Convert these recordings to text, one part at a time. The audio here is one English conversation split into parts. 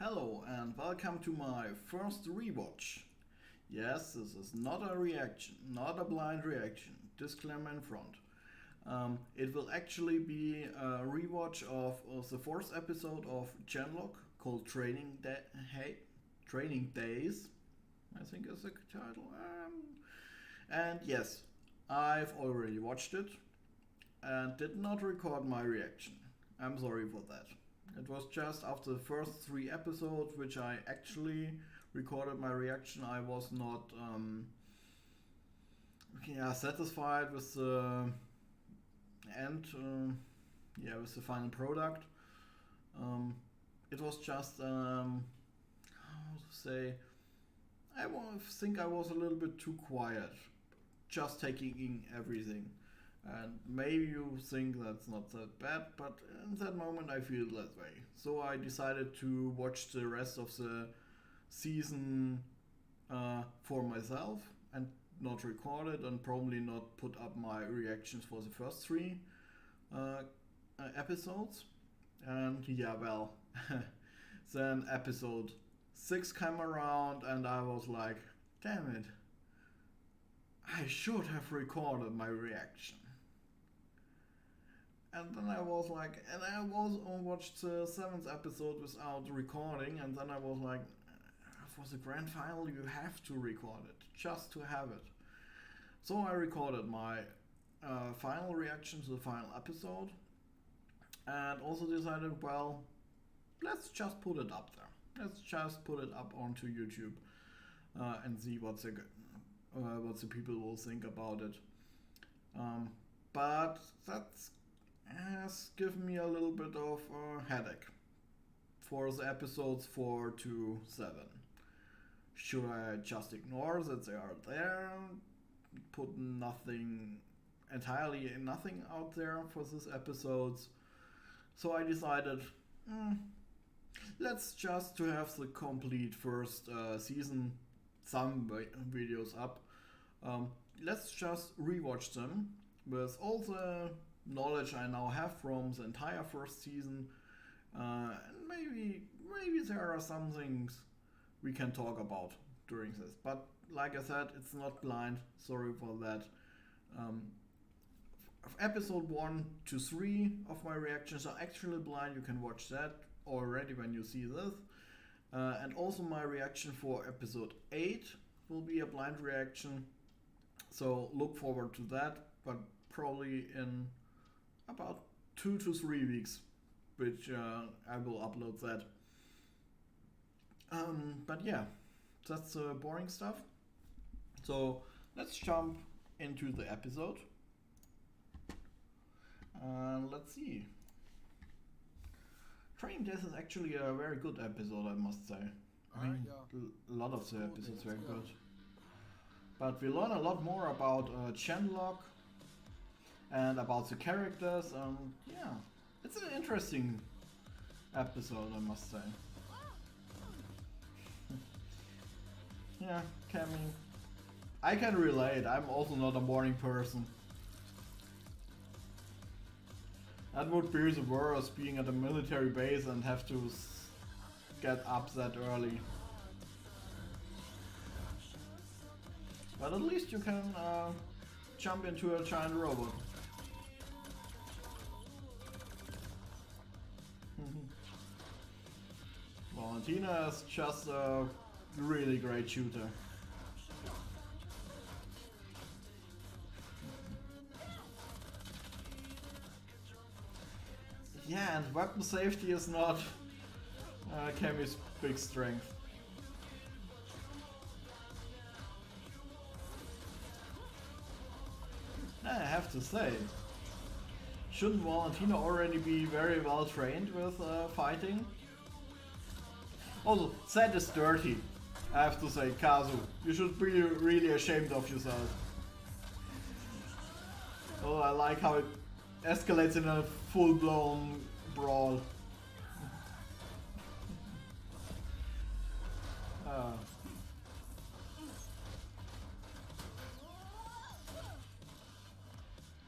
Hello and welcome to my first rewatch. Yes, this is not a reaction, not a blind reaction. Disclaimer in front. It will actually be a rewatch of the fourth episode of genLock called Training Daze. I think is the title. And yes, I've already watched it and did not record my reaction. I'm sorry for that. It was just after the first 3 episodes, which I actually recorded my reaction. I was not satisfied with the end, with the final product. It was just, how to say, think I was a little bit too quiet, just taking in everything. And maybe you think that's not that bad, but in that moment I feel that way. So I decided to watch the rest of the season for myself and not record it and probably not put up my reactions for the first 3 episodes. And then episode 6 came around and I was like, damn it, I should have recorded my reaction. And then I was like, and I watched the 7th episode without recording, and then I was like, for the grand final you have to record it, just to have it. So I recorded my final reaction to the final episode, and also decided, well, let's just put it up there. Let's just put it up onto YouTube and see what the people will think about it. But that's has given me a little bit of a headache for the episodes 4 to 7. Should I just ignore that they are there, put entirely nothing out there for these episodes? So I decided, let's just to have the complete first season, some videos up. Let's just rewatch them with all the knowledge I now have from the entire first season, and maybe there are some things we can talk about during this. But like I said, it's not blind. Sorry for that. Episode 1 to 3 of my reactions are actually blind. You can watch that already when you see this. And also my reaction for episode 8 will be a blind reaction. So look forward to that, but probably in about 2 to 3 weeks, which I will upload that. But yeah, that's boring stuff. So let's jump into the episode. Let's see. Training Daze is actually a very good episode, I must say. I mean, a lot of the episodes were good. But we learn a lot more about genLock and about the characters. It's an interesting episode, I must say. Yeah, Cammy. I can relate, I'm also not a morning person. That would be the worst, being at a military base and have to get up that early. But at least you can jump into a giant robot. Valentina is just a really great shooter. Yeah, and weapon safety is not Cammy's big strength. I have to say, shouldn't Valentina already be very well trained with fighting? Also, that is dirty, I have to say, Kazu. You should be really ashamed of yourself. Oh, I like how it escalates in a full-blown brawl.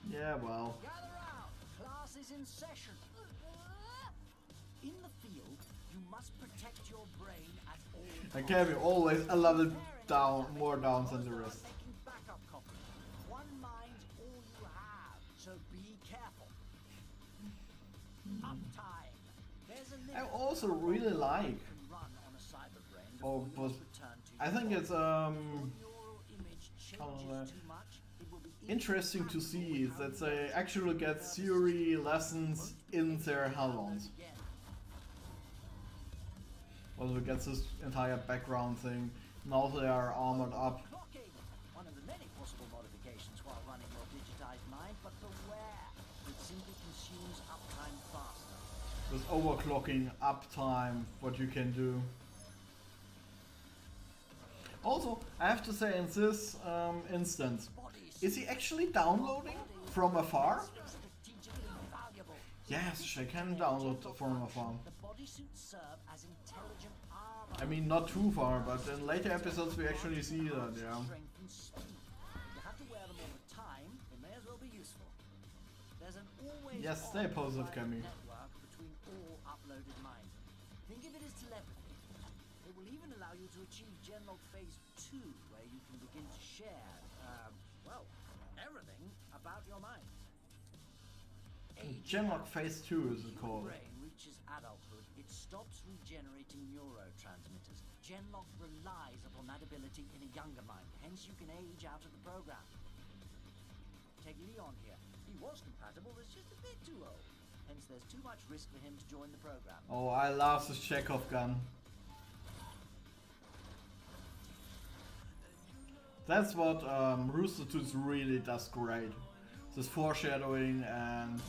Yeah, well. Gather round. Class is in session. In the field, you must protect your And Cammy always a level down, more downs than the rest. One mind's all you have, so be careful. Uptime. There's a limit. I also really like, but I think it's interesting to see that they actually get theory lessons in their Hellbounds. Also gets this entire background thing. Now they are armored up. One of the many possible modifications while running your digitized mind, but beware, it simply consumes uptime faster. With overclocking, uptime, what you can do. Also, I have to say in this instance, is he actually downloading from afar? Yes, she can download from afar. I mean, not too far, but in later episodes we actually see that, yeah. You have to wear them all the time, they may as well be useful. There's an always yes, stay positive, Cammy. Network between all uploaded minds. Think of it as telepathy. It will even allow you to achieve genLock Phase 2, where you can begin to share, well, everything about your mind. genLock Phase 2 is it called. Brain reaches adulthood, it stops regenerating neurotransmitters. genLock relies upon that ability in a younger mind, hence you can age out of the program. Take Leon here. He was compatible, but just a bit too old. Hence there's too much risk for him to join the program. Oh, I love this Chekhov gun. That's what Rooster Teeth really does great. This foreshadowing and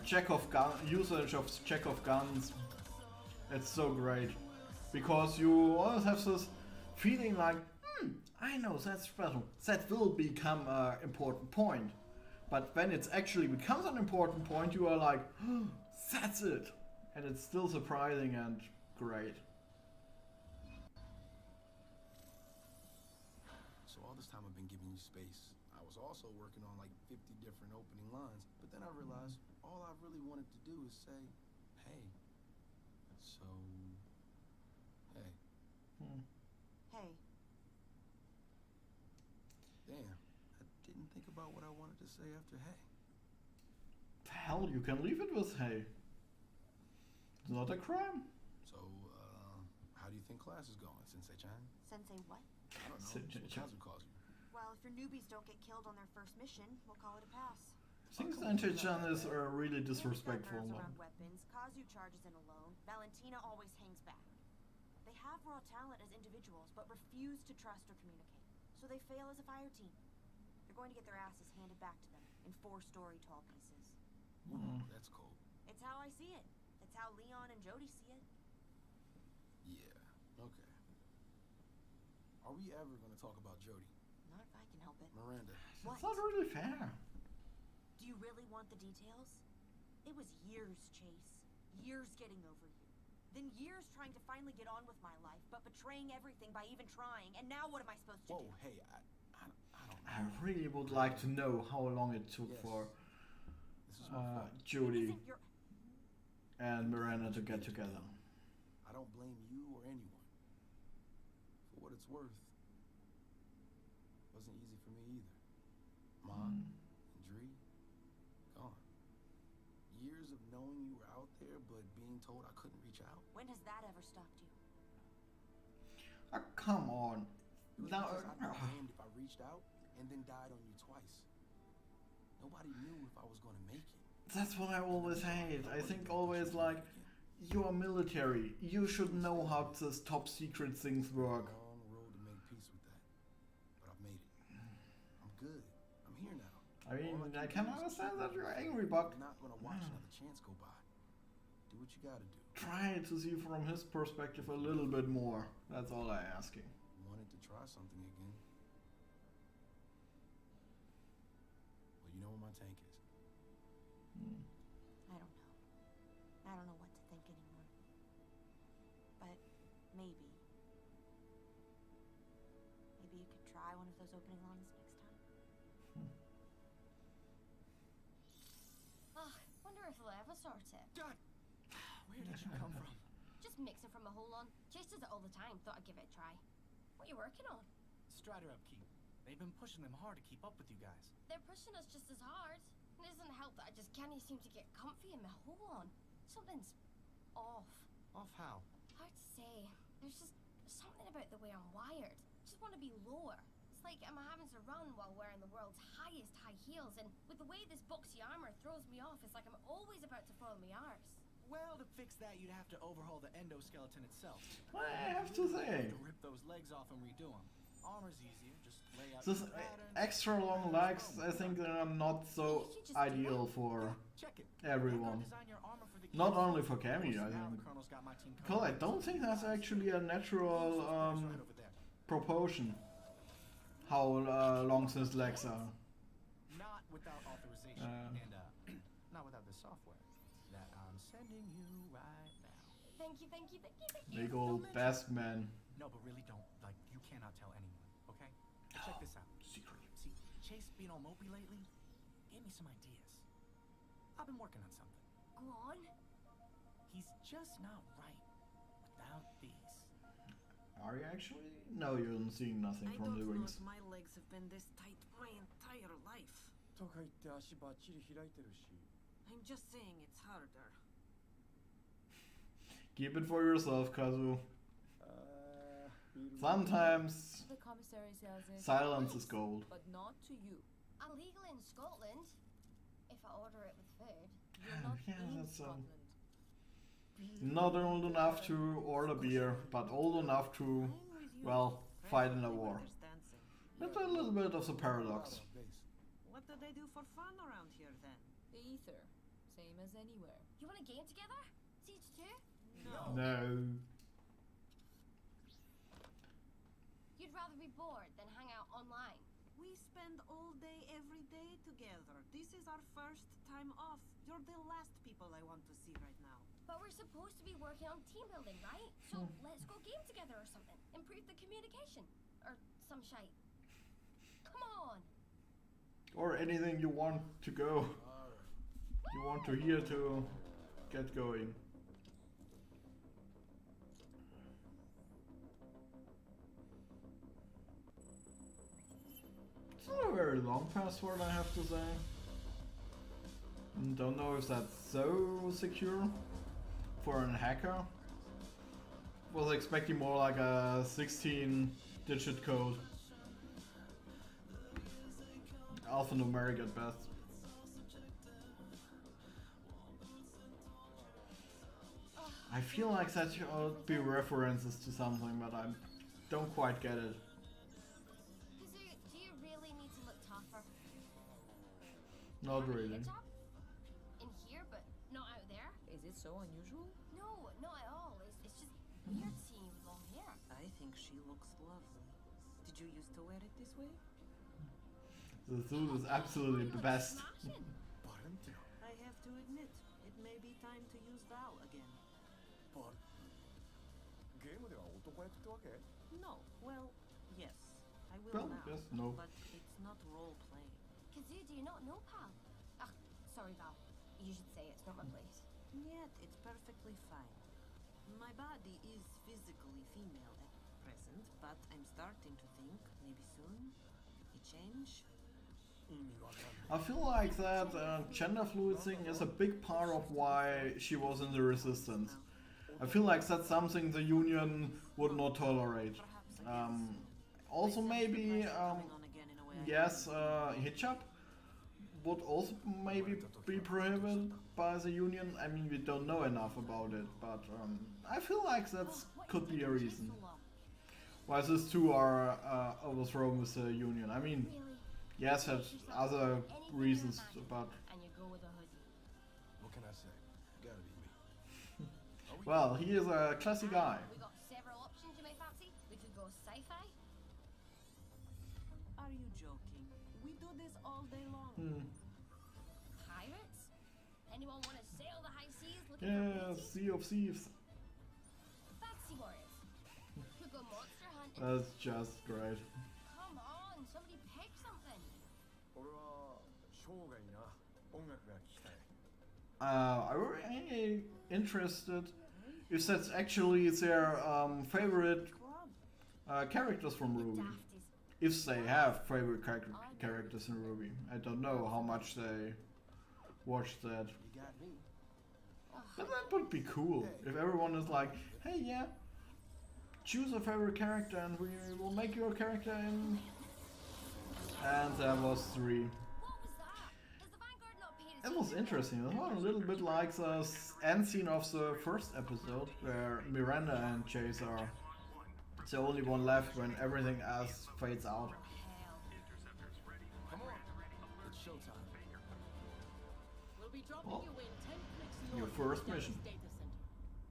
Chekhov gun usage of Chekhov guns. It's so great because you always have this feeling like, I know that's special. That will become an important point. But when it actually becomes an important point, you are like, that's it, and it's still surprising and great. Space. I was also working on like 50 different opening lines, but then I realized all I really wanted to do is say, hey. So, hey. Hey. Damn, I didn't think about what I wanted to say after hey. Hell, you can leave it with hey. It's not a crime. So, how do you think class is going, Sensei-chan? Sensei what? I don't know. Sensei-chan. Calls you. Well, if your newbies don't get killed on their first mission, we'll call it a pass. I think Sensei-chan is really disrespectful. Around weapons, Kazu charges in alone, Valentina always hangs back. They have raw talent as individuals, but refuse to trust or communicate. So they fail as a fire team. They're going to get their asses handed back to them in 4-story tall pieces. That's cool. It's how I see it. It's how Leon and Jody see it. Yeah, okay. Are we ever going to talk about Jody? Not if I can help it. Miranda. What? It's not really fair. Do you really want the details? It was years, Chase. Years getting over you. Then years trying to finally get on with my life, but betraying everything by even trying. And now what am I supposed to do? Whoa, hey, I don't know. I really would like to know how long it took for This is my fault. Jody and Miranda to get together. I don't blame you or anyone. For what it's worth, wasn't easy for me either. Mom and Dree, gone. Years of knowing you were out there, but being told I couldn't reach out. When has that ever stopped you? Oh, come on. It was Now, because I'd be damned if I reached out and then died on you twice. Nobody knew if I was going to make it. that's what I always hate. I think always like, you are military. You should know how this top secret things work. Long road to make peace with that. But I've made it. I'm good. I'm here now. I mean, I can understand that you're angry, but I'm not going to watch another chance go by. Do what you got to do. try to see from his perspective a little bit more. That's all I'm asking. Wanted to try something again. Well, you know where my tank is. I don't know. I don't know what to think anymore. But maybe. Maybe you could try one of those opening lines next time. Wonder if they'll ever sort it. Dad! Where did you come from? Just mixing from a whole lot on. Chase does it all the time. Thought I'd give it a try. What are you working on? Strider upkeep. They've been pushing them hard to keep up with you guys. They're pushing us just as hard. And it doesn't help that I just can't seem to get comfy in my hole on. Something's off. Off how? Hard to say. There's just something about the way I'm wired. Just want to be lower. It's like I'm having to run while wearing the world's highest high heels, and with the way this boxy armor throws me off, it's like I'm always about to fall on my arse. Well, to fix that, you'd have to overhaul the endoskeleton itself. I have to say, To rip those legs off and redo them. Armor's easier, just lay out this your pattern. extra long legs, I think they're not so ideal for Check it. everyone. Design your armor for the Not keys. only for Cammy, I Now think. the Colonel's got my team Because I covered. don't think that's actually a natural Right over there. proportion. How long his legs are. Not without authorization, and not without the software that I'm sending you right now. Thank you, thank you, thank you, thank you. Big old best man. No, but really don't. Like, you cannot tell anyone, okay? Check this out. Secret. See, Chase being all mopey lately gave me some ideas. I've been working on something. Go on. He's just not right without these. Are you actually? No, you're seeing nothing I from don't the know wings. if my legs have been this tight my entire life. とか言って足バッチリ開いてるし。 I'm just saying it's harder. Keep it for yourself, Kazu. Sometimes The commissary sells it, silence is gold. but not to you. I'm legal in Scotland. If I order it with food. You're not Yeah, in that's, Scotland. Not old enough to order beer, but old enough to, I'm with you. well, fight in a war. Winter's dancing. That's a little bit of the paradox. What do they do for fun around here then? The ether, same as anywhere. You want a game together? Siege 2? No. You'd rather be bored than hang out online. We spend all day every day together. This is our first time off. You're the last people I want to see right now. But we're supposed to be working on team building, right? So let's go game together or something. Improve the communication. Or some shite. Come on! Or anything you want to go. You want to hear to get going. It's not a very long password, I have to say. Don't know if that's so secure for a hacker. Was expecting more like a 16-digit code. Alphanumeric at best. I feel like that should be references to something, but I don't quite get it. Kazoo, do you really need to look tougher? Not Have a really. hijab? In here, but not out there? Is it so unusual? No, not at all. It's just weird seeing you with long hair. I think she looks lovely. Did you used to wear it this way? The suit is absolutely the best. Smashing. I have to admit, it may be time to use Val again. ゲームでは男役ってわけ？ No, well, yes, I will Well, now. yes, no. But it's not role playing. Kazoo, do you not know, pal? Ah, sorry, Val. You should say it's not my place. Yet it's perfectly fine. My body is physically female at present, but I'm starting to think maybe soon a change. I feel like that gender fluid thing is a big part of why she was in the resistance. I feel like that's something the Union would not tolerate. Also maybe, yes, hijab would also maybe be prohibited by the Union. I mean, we don't know enough about it, but I feel like that could be a reason why these two are overthrown with the Union. I mean, Really? yes, there's other reasons, but And you go with a hoodie. What can I say? Gotta be me. well, he is a classy guy. We got several options you may fancy. We could go sci-fi. Are you joking? We do this all day long. Pirates? Anyone want to sail the high seas looking for Yeah, booty? Sea of Thieves. Fancy warriors. Could go monster hunting. That's just great. Come on, somebody pick something. 俺は生涯な音楽が聴きたい。I'm very interested if that's actually their favorite characters from Ruby. Daft is If they have favorite characters in Ruby. I don't know how much they watch that. You got me. But that would be cool if everyone is like, hey, yeah, choose a favorite character and we will make your character in. And there was 3. what was that? Does the Vanguard not pay It was interesting. It was a little bit like the end scene of the first episode where Miranda and Chase are the only one left when everything else fades out. hell? Come on. It's showtime. We'll be dropping Well, you in 10 clicks your north of first the Daze mission. data center.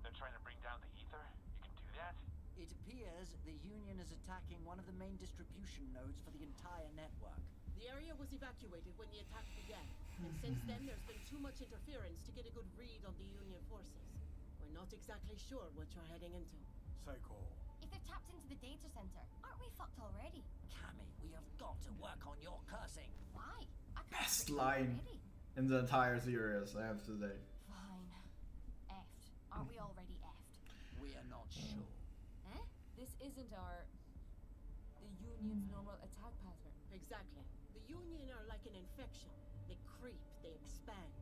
They're trying to bring down the ether? You can do that? It appears the Union is attacking one of the main distribution nodes for the entire network. The area was evacuated when the attack began, and since then there's been too much interference to get a good read on the Union forces. We're not exactly sure what you're heading into. Psycho. If they've tapped into the data center, aren't we fucked already? Cammy, we have got to work on your cursing. Why? I can't Best quit line already. in the entire series, I have to say. Fine. Effed. Aren't we already effed? We are not sure. Eh? This isn't the Union's normal attack pattern. Exactly. The Union are like an infection. They creep, they expand.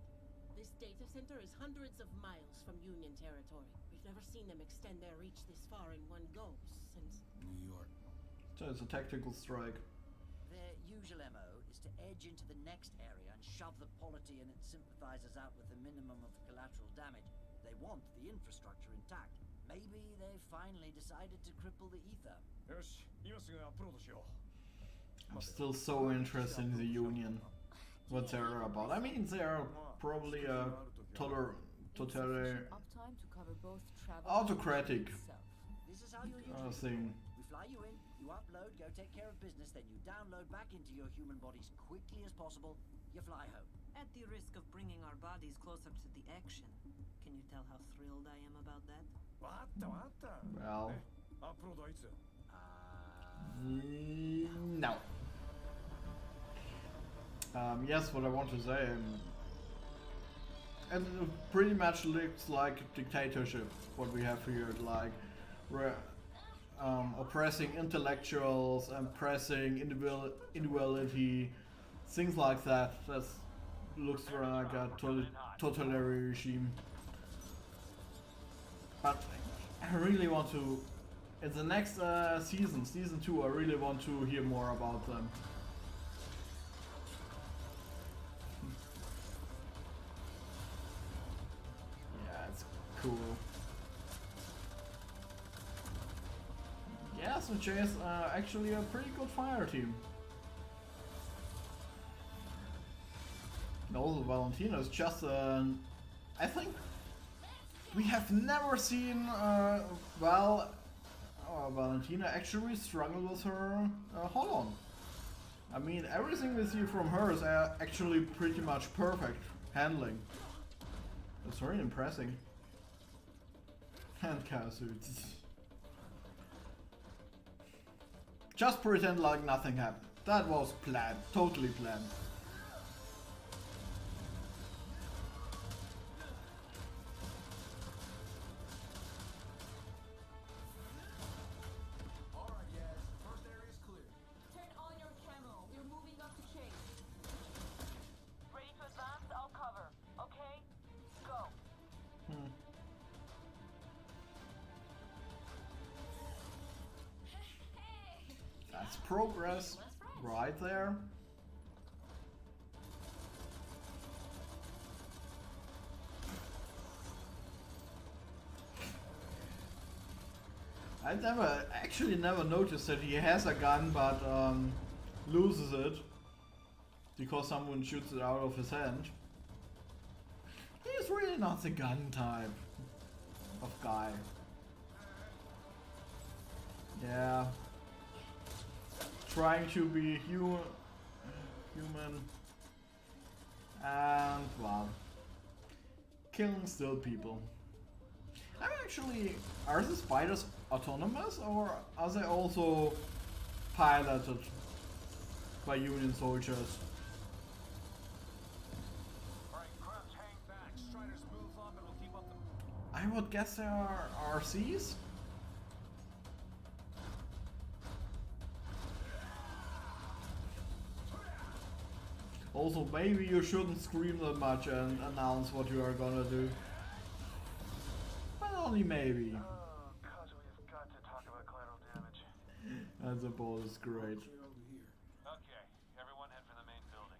This data center is hundreds of miles from Union territory. We've never seen them extend their reach this far in one go since... New York. So it's a tactical strike. Their usual MO is to edge into the next area and shove the polity and its sympathizers out with the minimum of collateral damage. They want the infrastructure intact. Maybe they've finally decided to cripple the ether. I'm still so interested in the Union. What they're about. I mean, they're probably a totally Insufficient uptime to cover both travel autocratic and itself. This is how you'll usually thing. We fly you in, you upload, go take care of business, then you download back into your human bodies quickly as possible. You fly home. At the risk of bringing our bodies closer to the action, can you tell how thrilled I am about that? Well, no. Yes, what I want to say, and it pretty much looks like a dictatorship. What we have here, like we're oppressing intellectuals and pressing individuality, things like that. That looks like a totalitarian regime. But I really want to, in the next season 2, I really want to hear more about them. Yeah, it's cool. Yeah, so Chase actually a pretty good fire team. And also Valentina is just I think we have never seen Valentina actually struggle with her hold-on. I mean, everything we see from her is actually pretty much perfect handling. It's very impressive. And suits. Just pretend like nothing happened. That was planned, totally planned. Alright, guys. First area's clear. Turn on your camo. We're moving up to chase. Ready to advance? I'll cover. Okay? Go. That's progress right there. I actually never noticed that he has a gun but loses it because someone shoots it out of his hand. He's really not the gun type of guy. Yeah. Trying to be human and well, killing still people. I'm actually, are the spiders autonomous or are they also piloted by Union soldiers? Alright, Krabs, hang back. Striders move on, but we'll keep up the... I would guess they are RCs. Also, maybe you shouldn't scream that much and announce what you are gonna do. But only maybe. Oh, cause we've got to talk about collateral damage. And the ball is great. Okay, everyone head for the main building.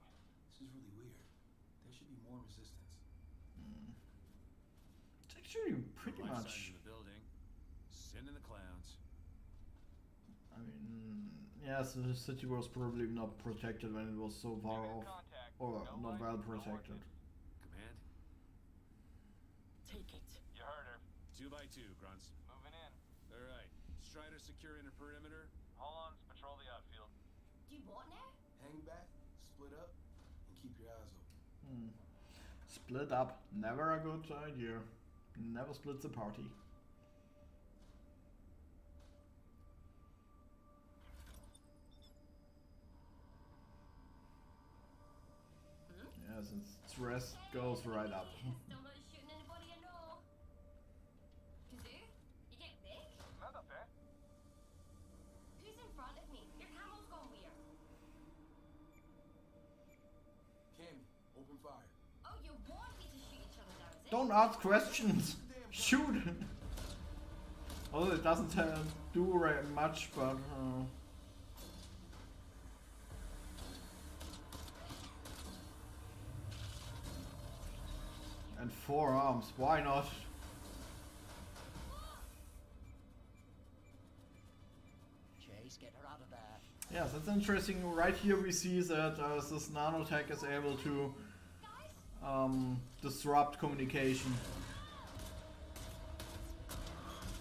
This is really weird. There should be more resistance. It's actually pretty Life much. sign in the building. Sin in the clouds. I mean, yes, the city was probably not protected when it was so far off, or not well protected. Command. Take it. You heard her. 2 by 2, grunts. Moving in. All right. Strider secure inner perimeter. Hollands, patrol the outfield. Do what now? Hang back, split up, and keep your eyes open. Split up, never a good idea. Never split the party. Yes, its stress goes right up. Still not shooting anybody I know. Kazoo, you get big? Not up there. Who's in front of me? Your camel's gone weird. Cammy, open fire. Oh, you want me to shoot each other down, is it? Don't ask questions. Shoot. Although it doesn't do much, but. And 4 arms, why not? Chase, get her out of there. Yes, that's interesting. Right here we see that this nanotech is able to disrupt communication.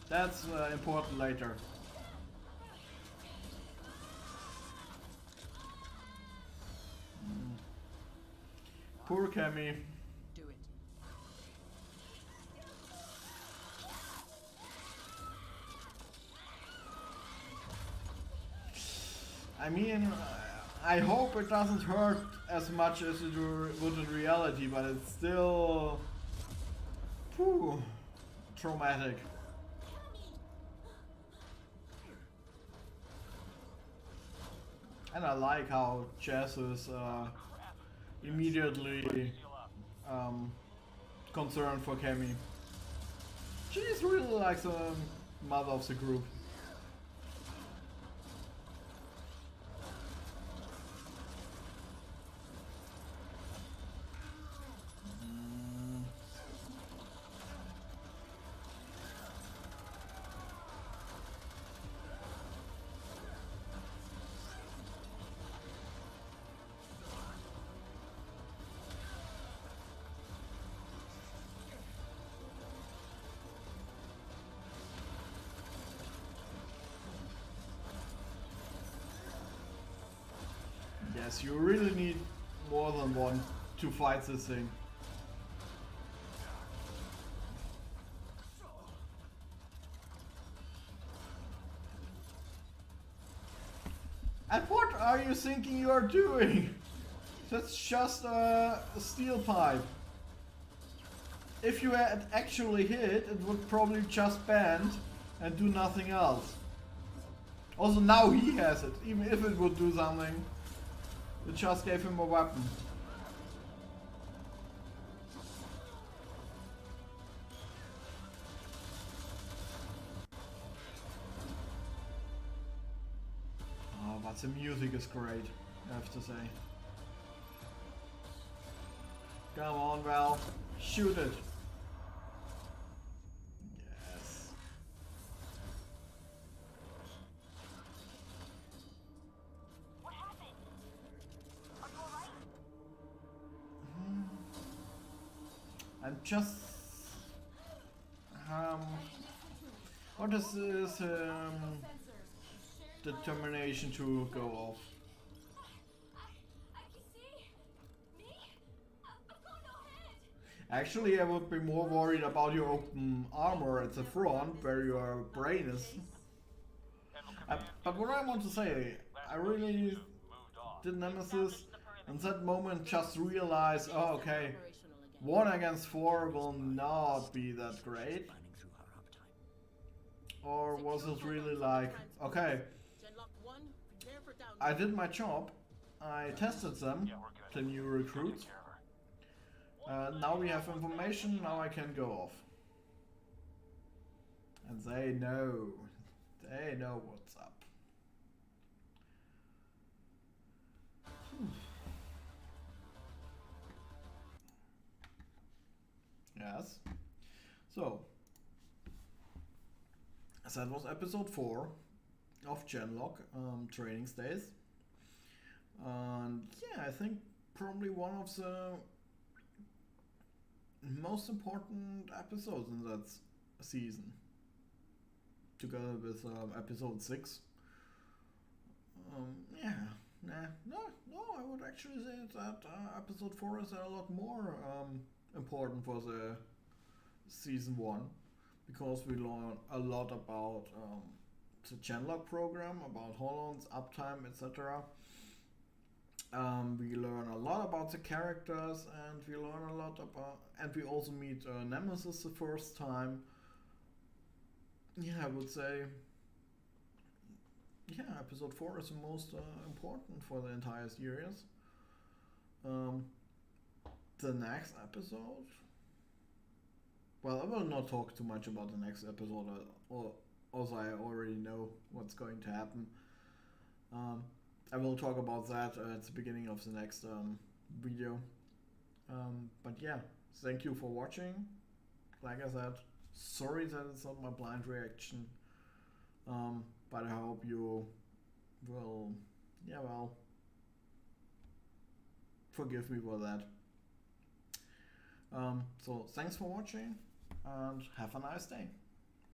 That's important later. Poor Cammy. Do it. I mean, I hope it doesn't hurt as much as it would in reality, but it's still traumatic. And I like how Jess is immediately concerned for Cammy. She's really like the mother of the group. Yes, you really need more than one to fight this thing. And what are you thinking you are doing? That's just a steel pipe. If you had actually hit, it would probably just bend and do nothing else. Also now he has it, even if it would do something. It just gave him a weapon. Oh, but the music is great, I have to say. Come on, Val. Shoot it. Yes. What happened? Are you alright? I'm just what is this determination to go off? I can see me. I've got no head. Actually, I would be more worried about your open armor at the front where your brain is. But what I want to say, I really did Nemesis in that moment just realize, oh okay, 1 against 4 will not be that great. or was it really like, okay, GenLock 1, prepare for download. I did my job, I tested them, Yeah, we're good. the new We'll recruits, take care of her. now we have information, now I can go off. And they know what's up. Yes. So, that was episode 4 of genLock, Training Daze. And yeah, I think probably one of the most important episodes in that season, together with episode 6. I would actually say that episode 4 is a lot more important for the season 1, because we learn a lot about the genLock program, about Holland's uptime, etc. We learn a lot about the characters, and we learn a lot about, and we also meet Nemesis the first time. Yeah, I would say, yeah, episode 4 is the most important for the entire series. The next episode, well, I will not talk too much about the next episode, also I already know what's going to happen. I will talk about that at the beginning of the next video. But yeah, thank you for watching. Like I said, sorry that it's not my blind reaction, but I hope you will, forgive me for that. So thanks for watching, and have a nice day.